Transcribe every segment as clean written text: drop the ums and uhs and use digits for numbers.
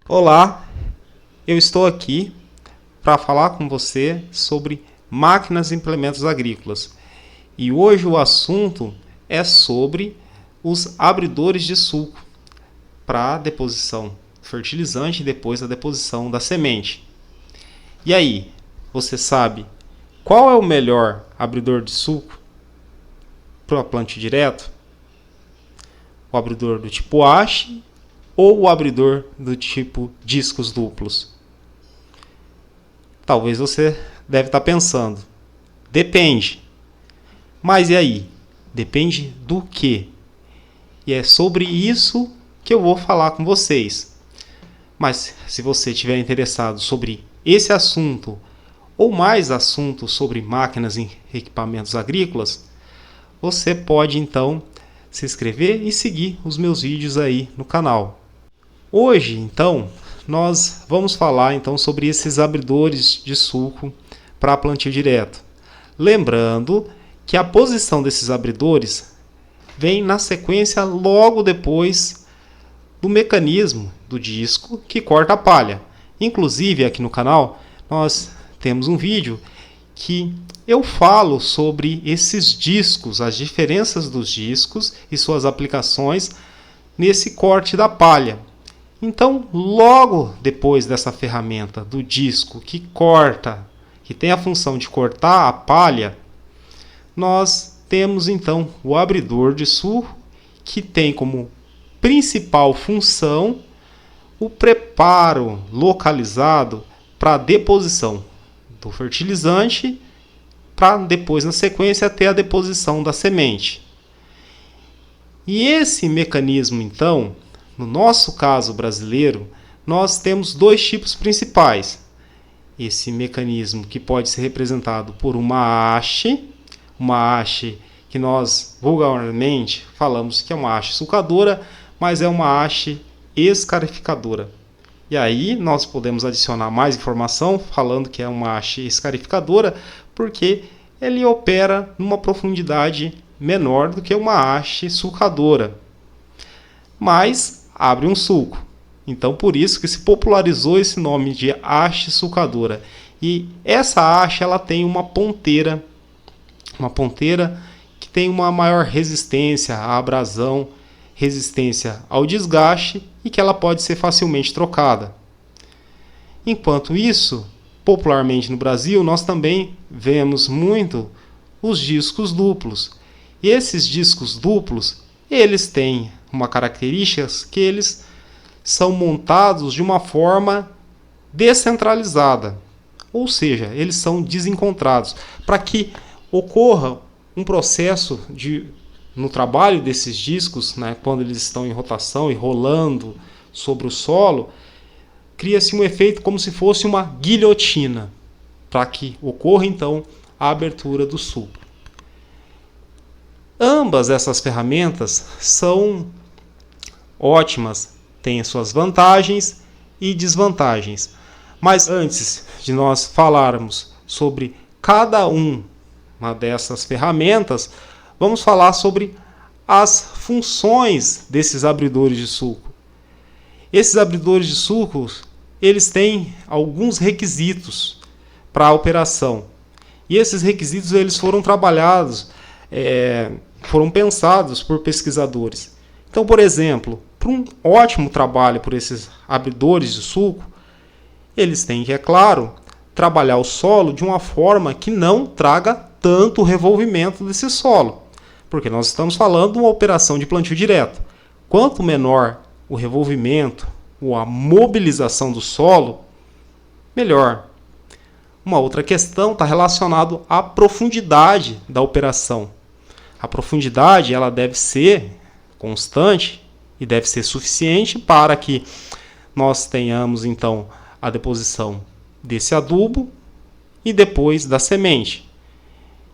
Olá, eu estou aqui para falar com você sobre máquinas e implementos agrícolas. E hoje o assunto é sobre os abridores de sulco para deposição do fertilizante e depois a deposição da semente. E aí, você sabe qual é o melhor abridor de sulco para plantio direto? O abridor do tipo haste ou o abridor do tipo discos duplos? Talvez você deve estar pensando, depende. Mas e aí? Depende do quê? E é sobre isso que eu vou falar com vocês. Mas se você estiver interessado sobre esse assunto ou mais assuntos sobre máquinas e equipamentos agrícolas, você pode então se inscrever e seguir os meus vídeos aí no canal. Hoje, então, nós vamos falar então sobre esses abridores de sulco para plantio direto. Lembrando que a posição desses abridores vem na sequência logo depois do mecanismo do disco que corta a palha. Inclusive aqui no canal nós temos um vídeo que eu falo sobre esses discos, as diferenças dos discos e suas aplicações nesse corte da palha. Então, logo depois dessa ferramenta do disco que corta, que tem a função de cortar a palha, nós temos então o abridor de sulco, que tem como principal função o preparo localizado para a deposição do fertilizante, para depois, na sequência, ter a deposição da semente. E esse mecanismo, então, no nosso caso brasileiro, nós temos dois tipos principais. Esse mecanismo que pode ser representado por uma haste que nós vulgarmente falamos que é uma haste sulcadora, mas é uma haste escarificadora. E aí nós podemos adicionar mais informação falando que é uma haste escarificadora, porque ele opera numa profundidade menor do que uma haste sulcadora, mas abre um sulco. Então por isso que se popularizou esse nome de haste sulcadora. E essa haste ela tem uma ponteira que tem uma maior resistência à abrasão, resistência ao desgaste e que ela pode ser facilmente trocada. Enquanto isso, popularmente no Brasil, nós também vemos muito os discos duplos. E esses discos duplos, eles têm uma característica que eles são montados de uma forma descentralizada. Ou seja, eles são desencontrados. Para que ocorra um processo no trabalho desses discos, quando eles estão em rotação e rolando sobre o solo, cria-se um efeito como se fosse uma guilhotina, para que ocorra então a abertura do sulco. Ambas essas ferramentas são ótimas, têm suas vantagens e desvantagens. Mas antes de nós falarmos sobre cada uma dessas ferramentas, vamos falar sobre as funções desses abridores de sulco. Esses abridores de sulcos, eles têm alguns requisitos para a operação. E esses requisitos eles foram trabalhados, foram pensados por pesquisadores. Então, por exemplo, para um ótimo trabalho por esses abridores de sulco, eles têm que, é claro, trabalhar o solo de uma forma que não traga tanto revolvimento desse solo. Porque nós estamos falando de uma operação de plantio direto. Quanto menor o revolvimento ou a mobilização do solo, melhor. Uma outra questão está relacionada à profundidade da operação. A profundidade ela deve ser constante e deve ser suficiente para que nós tenhamos então a deposição desse adubo e depois da semente.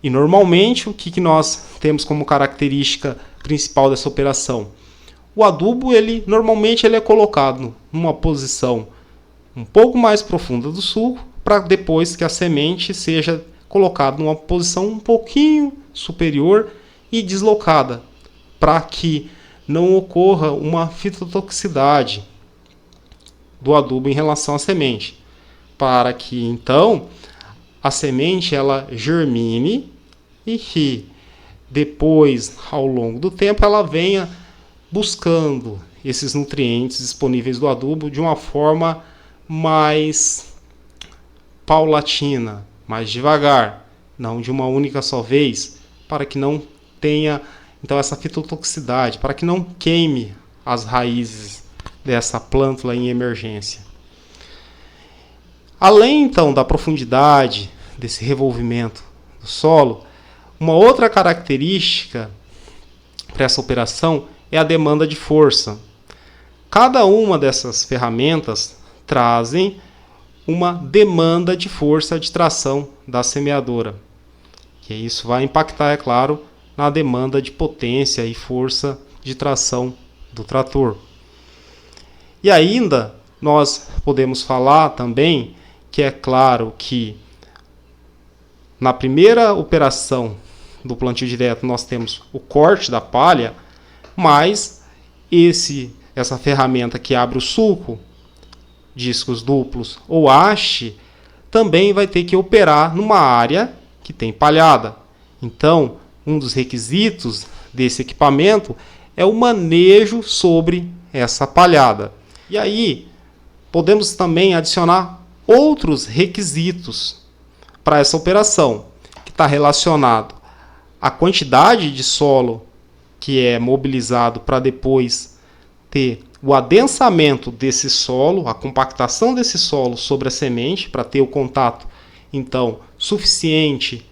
E normalmente o que nós temos como característica principal dessa operação? O adubo normalmente é colocado numa posição um pouco mais profunda do sulco, para depois que a semente seja colocada numa posição um pouquinho superior e deslocada, para que não ocorra uma fitotoxicidade. do adubo em relação à semente, para que então a semente ela germine e que depois, ao longo do tempo, ela venha buscando esses nutrientes disponíveis do adubo de uma forma mais paulatina, mais devagar, não de uma única só vez, para que não tenha então essa fitotoxicidade, para que não queime as raízes dessa plântula em emergência. Além então da profundidade desse revolvimento do solo, uma outra característica para essa operação é a demanda de força. Cada uma dessas ferramentas trazem uma demanda de força de tração da semeadora. E isso vai impactar, é claro, na demanda de potência e força de tração do trator. E ainda nós podemos falar também que é claro que na primeira operação do plantio direto nós temos o corte da palha, mas essa ferramenta que abre o sulco, discos duplos ou haste, também vai ter que operar numa área que tem palhada. Então, um dos requisitos desse equipamento é o manejo sobre essa palhada. E aí, podemos também adicionar outros requisitos para essa operação, que está relacionado à quantidade de solo que é mobilizado para depois ter o adensamento desse solo, a compactação desse solo sobre a semente, para ter o contato, então, suficiente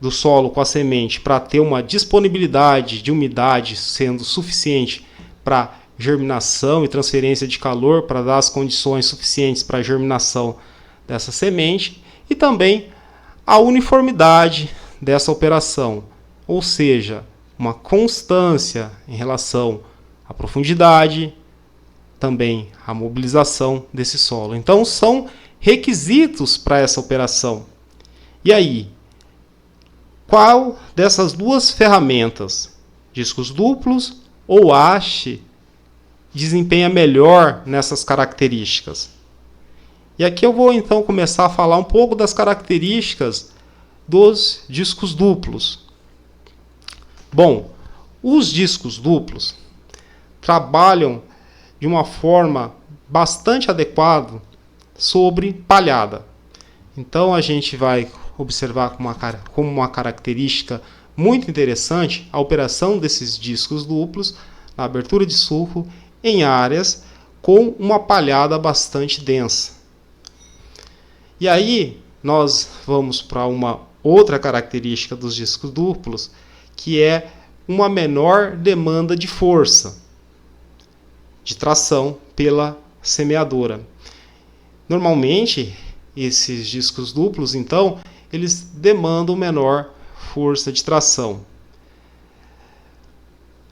do solo com a semente, para ter uma disponibilidade de umidade sendo suficiente para germinação e transferência de calor, para dar as condições suficientes para a germinação dessa semente, e também a uniformidade dessa operação, ou seja, uma constância em relação à profundidade, também a mobilização desse solo. Então são requisitos para essa operação. E aí, qual dessas duas ferramentas, discos duplos ou haste, desempenha melhor nessas características? E aqui eu vou então começar a falar um pouco das características dos discos duplos. Bom, os discos duplos trabalham de uma forma bastante adequada sobre palhada. Então a gente vai observar como uma característica muito interessante a operação desses discos duplos na abertura de sulco em áreas com uma palhada bastante densa. E aí nós vamos para uma outra característica dos discos duplos, que é uma menor demanda de força de tração pela semeadora. Normalmente, esses discos duplos, então, eles demandam menor força de tração.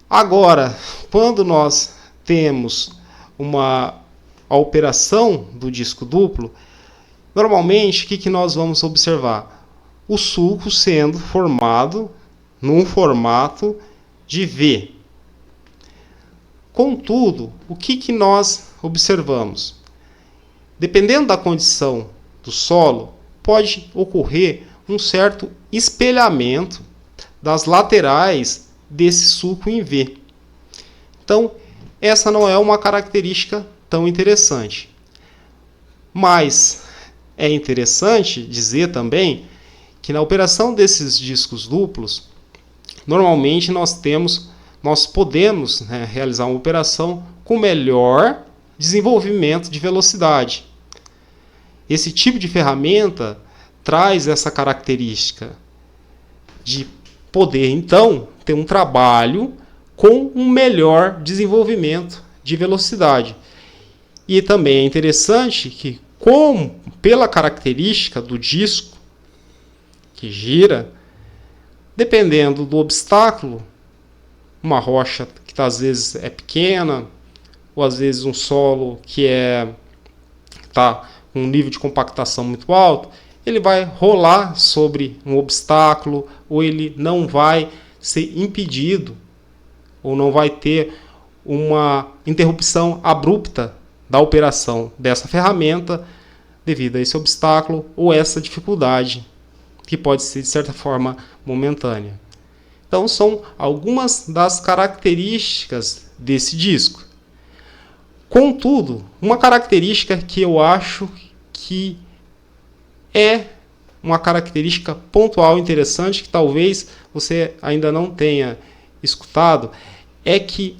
Agora, quando nós temos a operação do disco duplo, normalmente, o que nós vamos observar? O sulco sendo formado num formato de V. Contudo, o que nós observamos? Dependendo da condição do solo, pode ocorrer um certo espelhamento das laterais desse sulco em V. Então, essa não é uma característica tão interessante. Mas é interessante dizer também que na operação desses discos duplos, normalmente nós podemos realizar uma operação com melhor desenvolvimento de velocidade. Esse tipo de ferramenta traz essa característica de poder, então, ter um trabalho com um melhor desenvolvimento de velocidade. E também é interessante que, pela característica do disco que gira, dependendo do obstáculo, uma rocha que às vezes é pequena, ou às vezes um solo que está com um nível de compactação muito alto, ele vai rolar sobre um obstáculo, ou ele não vai ser impedido, ou não vai ter uma interrupção abrupta da operação dessa ferramenta devido a esse obstáculo ou essa dificuldade, que pode ser de certa forma momentânea. Então são algumas das características desse disco. Contudo, uma característica que eu acho que é uma característica pontual interessante, que talvez você ainda não tenha escutado, é que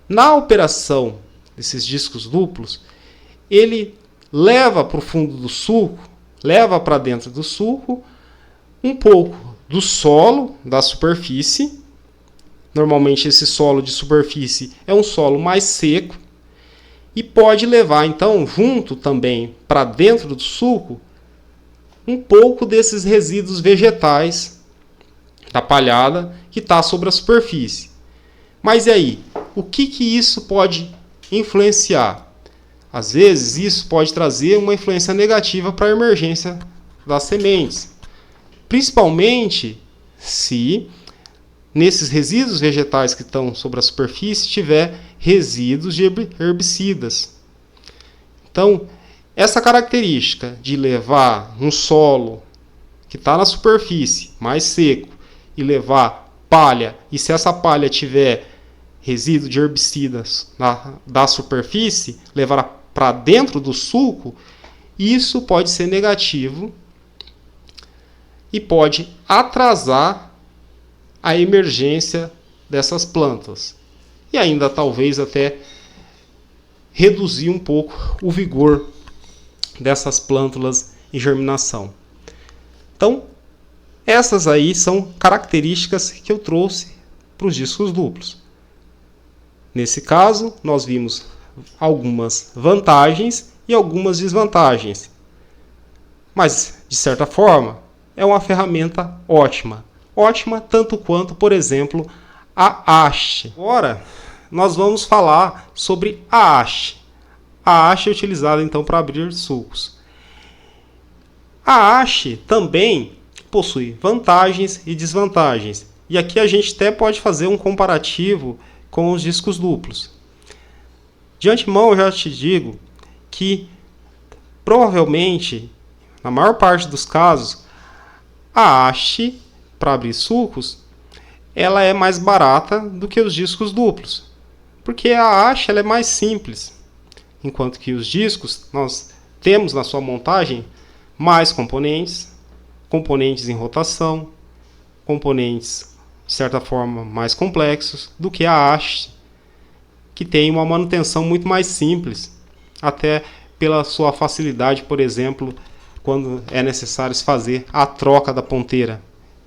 na operação desses discos duplos, ele leva para o fundo do sulco, leva para dentro do sulco, um pouco do solo da superfície. Normalmente esse solo de superfície é um solo mais seco, e pode levar então junto também para dentro do sulco um pouco desses resíduos vegetais da palhada que está sobre a superfície. Mas e aí? O que isso pode influenciar? Às vezes isso pode trazer uma influência negativa para a emergência das sementes. Principalmente se nesses resíduos vegetais que estão sobre a superfície tiver resíduos de herbicidas. Então, essa característica de levar um solo que está na superfície mais seco e levar palha, e se essa palha tiver resíduo de herbicidas da superfície, levar para dentro do sulco, isso pode ser negativo e pode atrasar a emergência dessas plantas. E ainda talvez até reduzir um pouco o vigor dessas plântulas em germinação. Então, essas aí são características que eu trouxe para os discos duplos. Nesse caso, nós vimos algumas vantagens e algumas desvantagens. Mas, de certa forma, é uma ferramenta ótima. Ótima tanto quanto, por exemplo, a haste. Agora, nós vamos falar sobre a haste. A haste é utilizada então para abrir sulcos. A haste também possui vantagens e desvantagens. E aqui a gente até pode fazer um comparativo com os discos duplos. De antemão eu já te digo que provavelmente, na maior parte dos casos, a haste para abrir sulcos, ela é mais barata do que os discos duplos. Porque a haste ela é mais simples. Enquanto que os discos, nós temos na sua montagem mais componentes, componentes em rotação, componentes, de certa forma, mais complexos do que a haste, que tem uma manutenção muito mais simples, até pela sua facilidade, por exemplo, quando é necessário se fazer a troca da ponteira.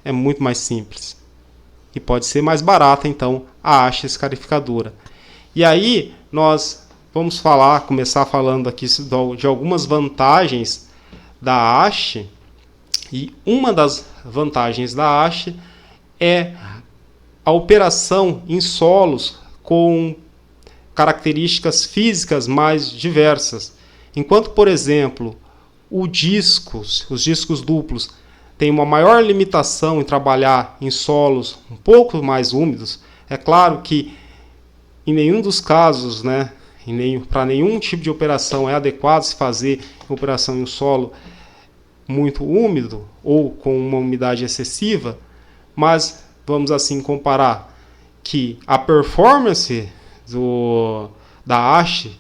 É muito mais simples. E pode ser mais barata, então, a haste escarificadora. E aí, nós vamos começar falando aqui de algumas vantagens da haste. E uma das vantagens da haste é a operação em solos com características físicas mais diversas. Enquanto, por exemplo, os discos duplos têm uma maior limitação em trabalhar em solos um pouco mais úmidos, é claro que em nenhum dos casos, para nenhum tipo de operação é adequado se fazer operação em um solo muito úmido ou com uma umidade excessiva, mas vamos assim comparar que a performance da haste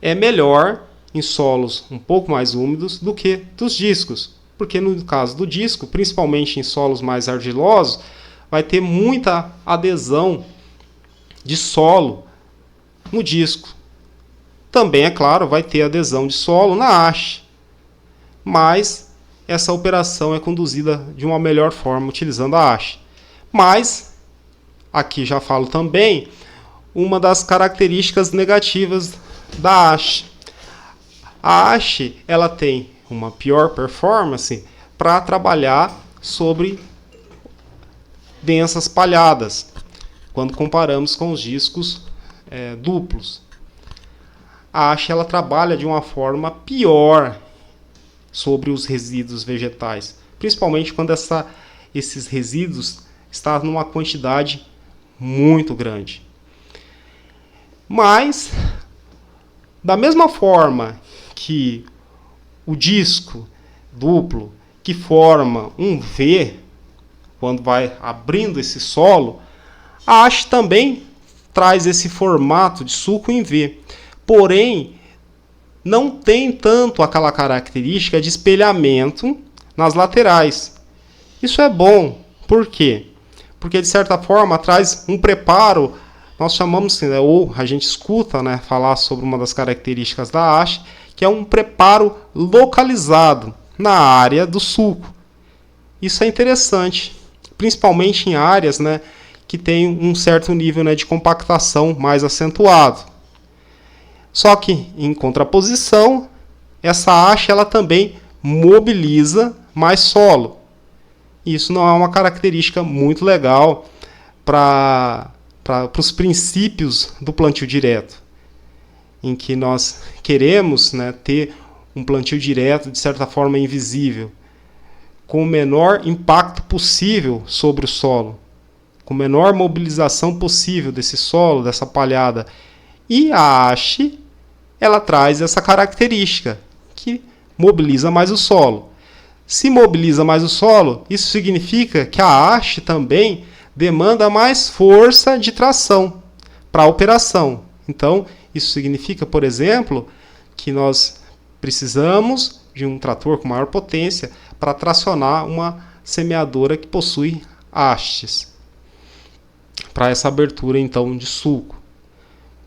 é melhor em solos um pouco mais úmidos do que dos discos, porque no caso do disco, principalmente em solos mais argilosos, vai ter muita adesão de solo no disco. Também, é claro, vai ter adesão de solo na haste, mas essa operação é conduzida de uma melhor forma utilizando a haste. Mas, aqui já falo também, uma das características negativas da haste. A haste ela tem uma pior performance para trabalhar sobre densas palhadas, quando comparamos com os discos duplos. A haste ela trabalha de uma forma pior sobre os resíduos vegetais, principalmente quando esses resíduos estão numa quantidade muito grande. Mas Da mesma forma que o disco duplo que forma um V, quando vai abrindo esse solo, a haste também traz esse formato de sulco em V. Porém, não tem tanto aquela característica de espelhamento nas laterais. Isso é bom. Por quê? Porque, de certa forma, traz um preparo. Nós chamamos, ou a gente escuta, né, falar sobre uma das características da haste, que é um preparo localizado na área do sulco. Isso é interessante, principalmente em áreas, né, que tem um certo nível, né, de compactação mais acentuado. Só que, em contraposição, essa haste ela também mobiliza mais solo. Isso não é uma característica muito legal para os princípios do plantio direto, em que nós queremos, né, ter um plantio direto, de certa forma invisível, com o menor impacto possível sobre o solo, com a menor mobilização possível desse solo, dessa palhada. E a haste, ela traz essa característica, que mobiliza mais o solo. Se mobiliza mais o solo, isso significa que a haste também demanda mais força de tração para a operação. Então, isso significa, por exemplo, que nós precisamos de um trator com maior potência para tracionar uma semeadora que possui hastes, para essa abertura então de sulco.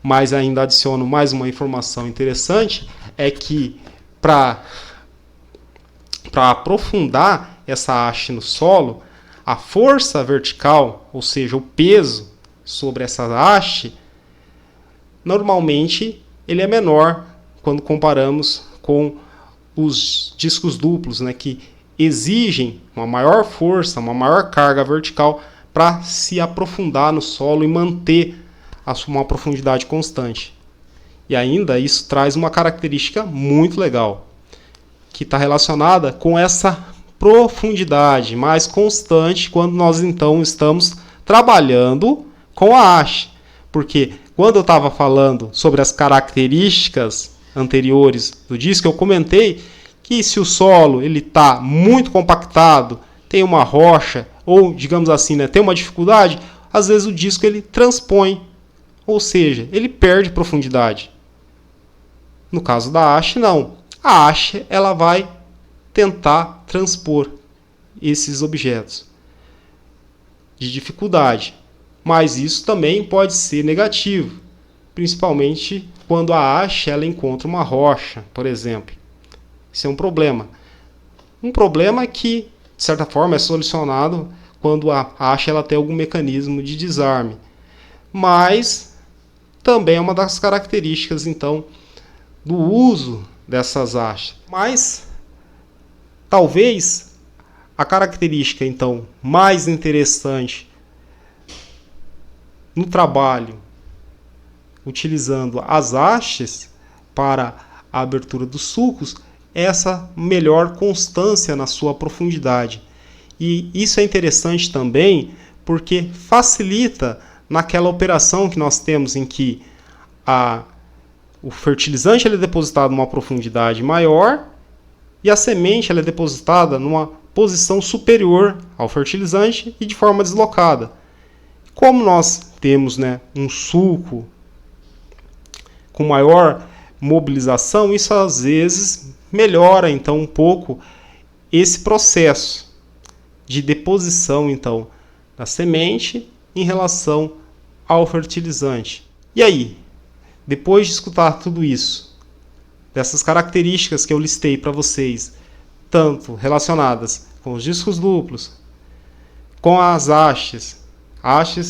Mas ainda adiciono mais uma informação interessante, é que para aprofundar essa haste no solo, a força vertical, ou seja, o peso sobre essa haste, normalmente ele é menor quando comparamos com os discos duplos, né, que exigem uma maior força, uma maior carga vertical para se aprofundar no solo e manter uma profundidade constante. E ainda isso traz uma característica muito legal, que está relacionada com essa profundidade mais constante quando nós então estamos trabalhando com a haste. Porque quando eu estava falando sobre as características anteriores do disco, eu comentei que se o solo está muito compactado, tem uma rocha, ou digamos assim, né, tem uma dificuldade, às vezes o disco ele transpõe, ou seja, ele perde profundidade. No caso da haste, não. A haste ela vai tentar transpor esses objetos de dificuldade. Mas isso também pode ser negativo, principalmente quando a haste ela encontra uma rocha, por exemplo. Isso é um problema. Um problema que, de certa forma, é solucionado quando a haste ela tem algum mecanismo de desarme. Mas também é uma das características, então, do uso dessas hastes. Mas talvez a característica então mais interessante no trabalho utilizando as hastes para a abertura dos sulcos é essa melhor constância na sua profundidade. E isso é interessante também porque facilita naquela operação que nós temos em que o fertilizante ele é depositado numa profundidade maior e a semente ela é depositada numa posição superior ao fertilizante e de forma deslocada. Como nós temos, né, um sulco com maior mobilização, isso às vezes melhora então um pouco esse processo de deposição então da semente em relação ao fertilizante. E aí, depois de escutar tudo isso, dessas características que eu listei para vocês, tanto relacionadas com os discos duplos, com as hastes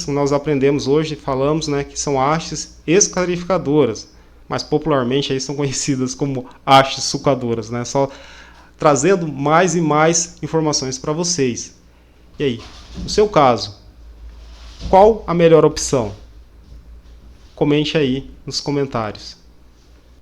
que nós aprendemos hoje, falamos, né, que são hastes escarificadoras, mas popularmente aí são conhecidas como hastes sulcadoras, né, só trazendo mais e mais informações para vocês. E aí, no seu caso, qual a melhor opção? Comente aí nos comentários.